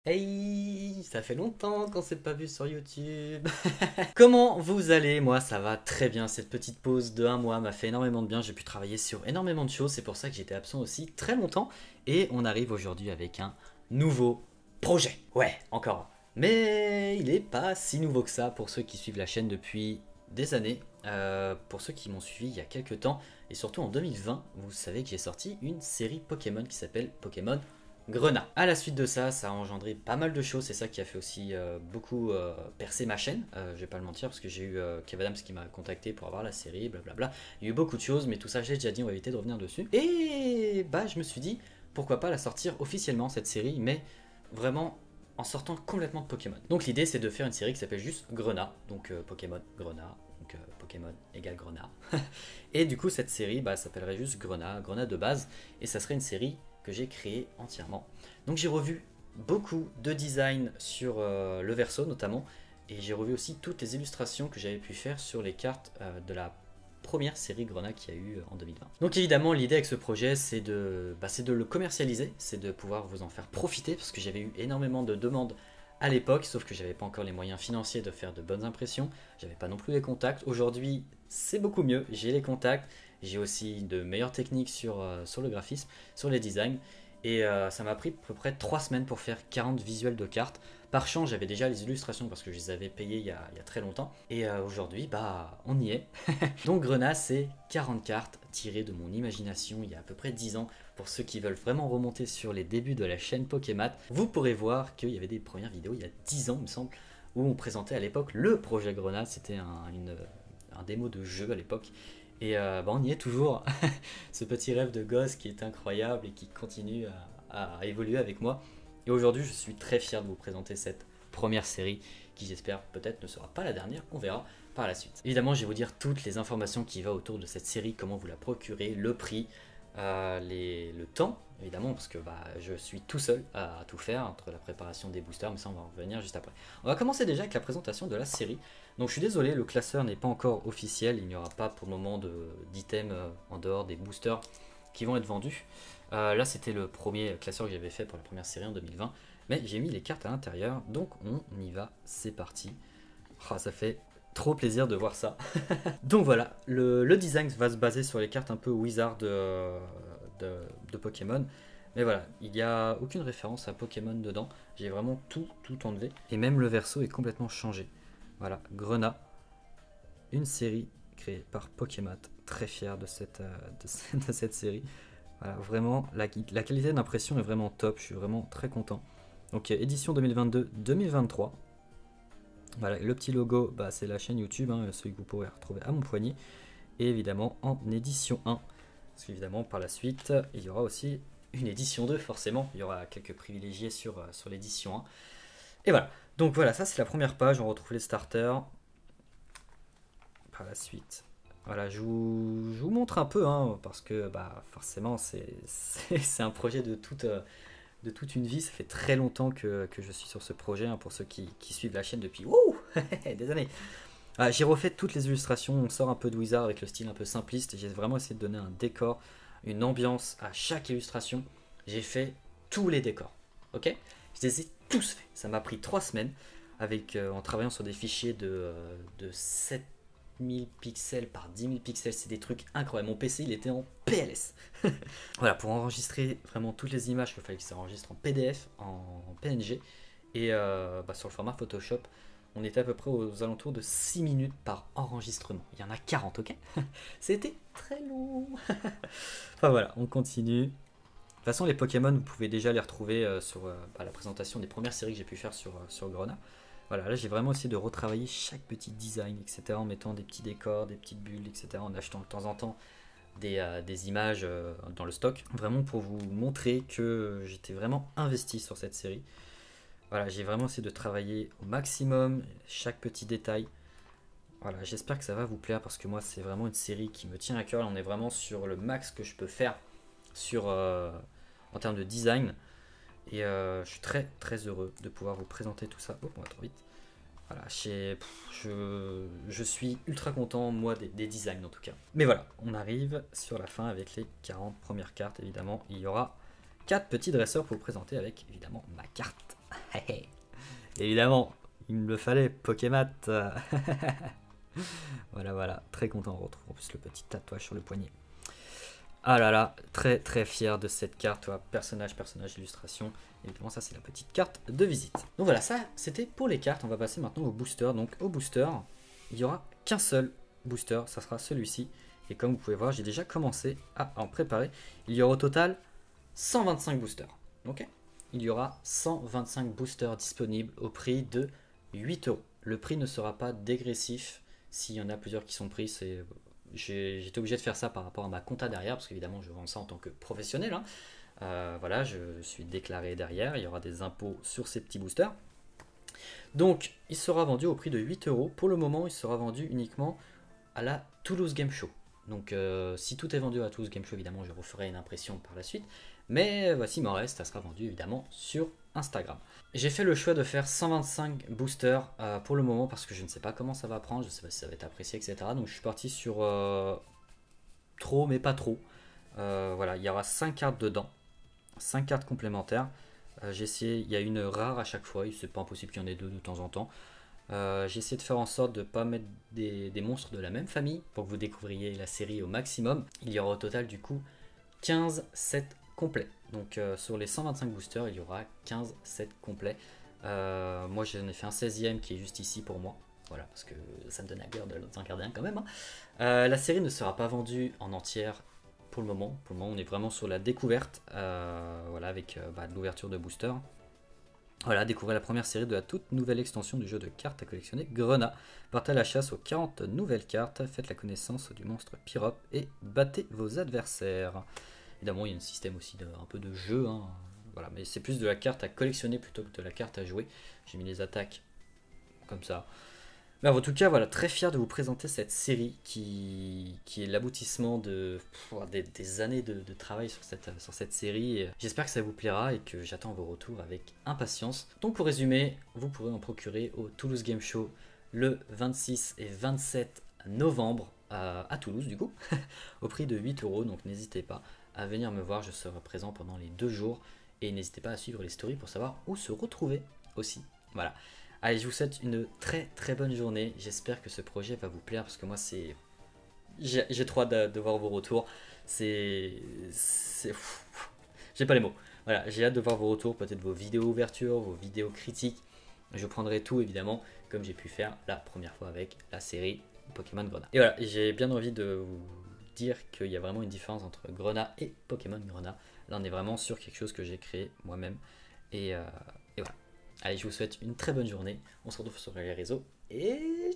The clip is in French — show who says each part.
Speaker 1: Hey, ça fait longtemps qu'on s'est pas vu sur YouTube. Comment vous allez? Moi, ça va très bien. Cette petite pause de un mois m'a fait énormément de bien. J'ai pu travailler sur énormément de choses. C'est pour ça que j'étais absent aussi très longtemps. Et on arrive aujourd'hui avec un nouveau projet. Ouais, encore un. Mais il est pas si nouveau que ça pour ceux qui suivent la chaîne depuis des années. Pour ceux qui m'ont suivi il y a quelques temps. Et surtout en 2020, vous savez que j'ai sorti une série Pokémon qui s'appelle Pokémon Grenat. À la suite de ça, ça a engendré pas mal de choses. C'est ça qui a fait aussi beaucoup percer ma chaîne. Je vais pas le mentir parce que j'ai eu Kev Adams qui m'a contacté pour avoir la série, blablabla. Il y a eu beaucoup de choses, mais tout ça, j'ai déjà dit, on va éviter de revenir dessus. Et bah, je me suis dit, pourquoi pas la sortir officiellement cette série, mais vraiment en sortant complètement de Pokémon. Donc l'idée, c'est de faire une série qui s'appelle juste Grenat, donc Pokémon Grenat. Donc Pokémon égale Grenat. Et du coup, cette série bah, s'appellerait juste Grenat, Grenat de base, et ça serait une série que j'ai créé entièrement. Donc j'ai revu beaucoup de design sur le verso notamment, et j'ai revu aussi toutes les illustrations que j'avais pu faire sur les cartes de la première série Grenat qu'il y a eu en 2020. Donc évidemment l'idée avec ce projet c'est de le commercialiser, c'est de pouvoir vous en faire profiter parce que j'avais eu énormément de demandes à l'époque, sauf que j'avais pas encore les moyens financiers de faire de bonnes impressions, j'avais pas non plus les contacts. Aujourd'hui c'est beaucoup mieux, j'ai les contacts, j'ai aussi de meilleures techniques sur le graphisme, sur les designs. Et ça m'a pris à peu près 3 semaines pour faire 40 visuels de cartes. Par chance, j'avais déjà les illustrations parce que je les avais payées il y a très longtemps. Et aujourd'hui, bah, on y est. Donc Grenat, c'est 40 cartes tirées de mon imagination il y a à peu près 10 ans. Pour ceux qui veulent vraiment remonter sur les débuts de la chaîne Pokémat, vous pourrez voir qu'il y avait des premières vidéos il y a 10 ans, il me semble, où on présentait à l'époque le projet Grenat. C'était un démo de jeu à l'époque. Et bah on y est toujours, ce petit rêve de gosse qui est incroyable et qui continue à évoluer avec moi. Et aujourd'hui, je suis très fier de vous présenter cette première série qui, j'espère, peut-être ne sera pas la dernière, on verra par la suite. Évidemment, je vais vous dire toutes les informations qui vont autour de cette série, comment vous la procurer, le prix, le temps, évidemment, parce que bah, je suis tout seul à tout faire entre la préparation des boosters, mais ça on va en revenir juste après. On va commencer déjà avec la présentation de la série. Donc je suis désolé, le classeur n'est pas encore officiel, il n'y aura pas pour le moment d'items en dehors des boosters qui vont être vendus. Là c'était le premier classeur que j'avais fait pour la première série en 2020, mais j'ai mis les cartes à l'intérieur, donc on y va, c'est parti. Oh, ça fait trop plaisir de voir ça. Donc voilà, le design va se baser sur les cartes un peu wizard de Pokémon. Mais voilà, il n'y a aucune référence à Pokémon dedans. J'ai vraiment tout enlevé. Et même le verso est complètement changé. Voilà, Grenat, une série créée par Pokémat. Très fier de cette série. Voilà, vraiment, la qualité d'impression est vraiment top. Je suis vraiment très content. Donc édition 2022-2023. Voilà, le petit logo, bah, c'est la chaîne YouTube, hein, celui que vous pourrez retrouver à mon poignet. Et évidemment en édition 1. Parce qu'évidemment par la suite, il y aura aussi une édition 2, forcément. Il y aura quelques privilégiés sur l'édition 1. Et voilà. Donc voilà, ça c'est la première page. On retrouve les starters. Par la suite. Voilà, je vous montre un peu, hein, parce que bah, forcément c'est un projet de toute une vie. Ça fait très longtemps que je suis sur ce projet, hein, pour ceux qui suivent la chaîne depuis des années. Ah, j'ai refait toutes les illustrations, on sort un peu de Wizard avec le style un peu simpliste. J'ai vraiment essayé de donner un décor, une ambiance à chaque illustration. J'ai fait tous les décors, ok? Je les ai tous faits. Ça m'a pris 3 semaines en travaillant sur des fichiers de 7000 pixels par 10 000 pixels. C'est des trucs incroyables. Mon PC il était en PLS. Voilà, pour enregistrer vraiment toutes les images, il fallait que ça enregistre en PDF, en PNG et bah, sur le format Photoshop. On était à peu près aux alentours de 6 minutes par enregistrement. Il y en a 40, ok? C'était très long. Enfin voilà, on continue. De toute façon, les Pokémon, vous pouvez déjà les retrouver sur bah, la présentation des premières séries que j'ai pu faire sur Grenat. Voilà, là j'ai vraiment essayé de retravailler chaque petit design, etc. En mettant des petits décors, des petites bulles, etc. En achetant de temps en temps des images dans le stock. Vraiment pour vous montrer que j'étais vraiment investi sur cette série. Voilà, j'ai vraiment essayé de travailler au maximum chaque petit détail. Voilà, j'espère que ça va vous plaire parce que moi c'est vraiment une série qui me tient à cœur. On est vraiment sur le max que je peux faire en termes de design. Et je suis très heureux de pouvoir vous présenter tout ça. Oh, on va trop vite. Voilà, je suis ultra content, moi, des designs en tout cas. Mais voilà, on arrive sur la fin avec les 40 premières cartes, évidemment. Il y aura 4 petits dresseurs pour vous présenter avec, évidemment, ma carte. Évidemment, il me le fallait, Pokémat. Voilà, voilà, très content. On retrouve en plus le petit tatouage sur le poignet. Ah là là, très très fier de cette carte, toi. Personnage, illustration. Évidemment, ça c'est la petite carte de visite. Donc voilà, ça c'était pour les cartes. On va passer maintenant au booster. Donc au booster, il n'y aura qu'un seul booster, ça sera celui-ci. Et comme vous pouvez voir, j'ai déjà commencé à en préparer. Il y aura au total 125 boosters. Ok, il y aura 125 boosters disponibles au prix de 8 euros. Le prix ne sera pas dégressif. S'il y en a plusieurs qui sont pris, j'étais obligé de faire ça par rapport à ma compta derrière, parce qu'évidemment je vends ça en tant que professionnel. Voilà, je suis déclaré derrière, il y aura des impôts sur ces petits boosters. Donc il sera vendu au prix de 8 euros. Pour le moment, il sera vendu uniquement à la Toulouse Game Show. Donc si tout est vendu à Toulouse Game Show, évidemment je referai une impression par la suite. Mais voici, il m'en reste, ça sera vendu évidemment sur Instagram. J'ai fait le choix de faire 125 boosters pour le moment parce que je ne sais pas comment ça va prendre, je ne sais pas si ça va être apprécié, etc. Donc je suis parti sur trop mais pas trop. Voilà, il y aura 5 cartes dedans, 5 cartes complémentaires. J'ai essayé, il y a une rare à chaque fois, c'est pas impossible qu'il y en ait deux de temps en temps. J'ai essayé de faire en sorte de ne pas mettre des monstres de la même famille pour que vous découvriez la série au maximum. Il y aura au total du coup 15 sets complets. Donc sur les 125 boosters, il y aura 15 sets complets. Moi j'en ai fait un 16e qui est juste ici pour moi. Voilà, parce que ça me donne à cœur de l'en garder un quand même. La série ne sera pas vendue en entière pour le moment. Pour le moment, on est vraiment sur la découverte. Voilà, avec de l'ouverture de booster. Voilà, découvrez la première série de la toute nouvelle extension du jeu de cartes à collectionner Grenat. Partez à la chasse aux 40 nouvelles cartes, faites la connaissance du monstre Pyrope et battez vos adversaires. Évidemment, il y a un système aussi un peu de jeu, voilà, mais c'est plus de la carte à collectionner plutôt que de la carte à jouer. J'ai mis les attaques comme ça. Mais en tout cas, voilà, très fier de vous présenter cette série qui est l'aboutissement des années de travail sur cette série. J'espère que ça vous plaira et que j'attends vos retours avec impatience. Donc pour résumer, vous pourrez en procurer au Toulouse Game Show le 26 et 27 novembre à Toulouse du coup, au prix de 8 euros. Donc n'hésitez pas à venir me voir, je serai présent pendant les 2 jours. Et n'hésitez pas à suivre les stories pour savoir où se retrouver aussi. Voilà. Allez, je vous souhaite une très très bonne journée. J'espère que ce projet va vous plaire parce que moi j'ai trop hâte de voir vos retours. J'ai pas les mots. Voilà, j'ai hâte de voir vos retours, peut-être vos vidéos ouverture, vos vidéos critiques. Je prendrai tout évidemment comme j'ai pu faire la première fois avec la série Pokémon Grenat. Et voilà, j'ai bien envie de vous dire qu'il y a vraiment une différence entre Grenat et Pokémon Grenat. Là on est vraiment sur quelque chose que j'ai créé moi-même. Et voilà. Allez, je vous souhaite une très bonne journée. On se retrouve sur les réseaux et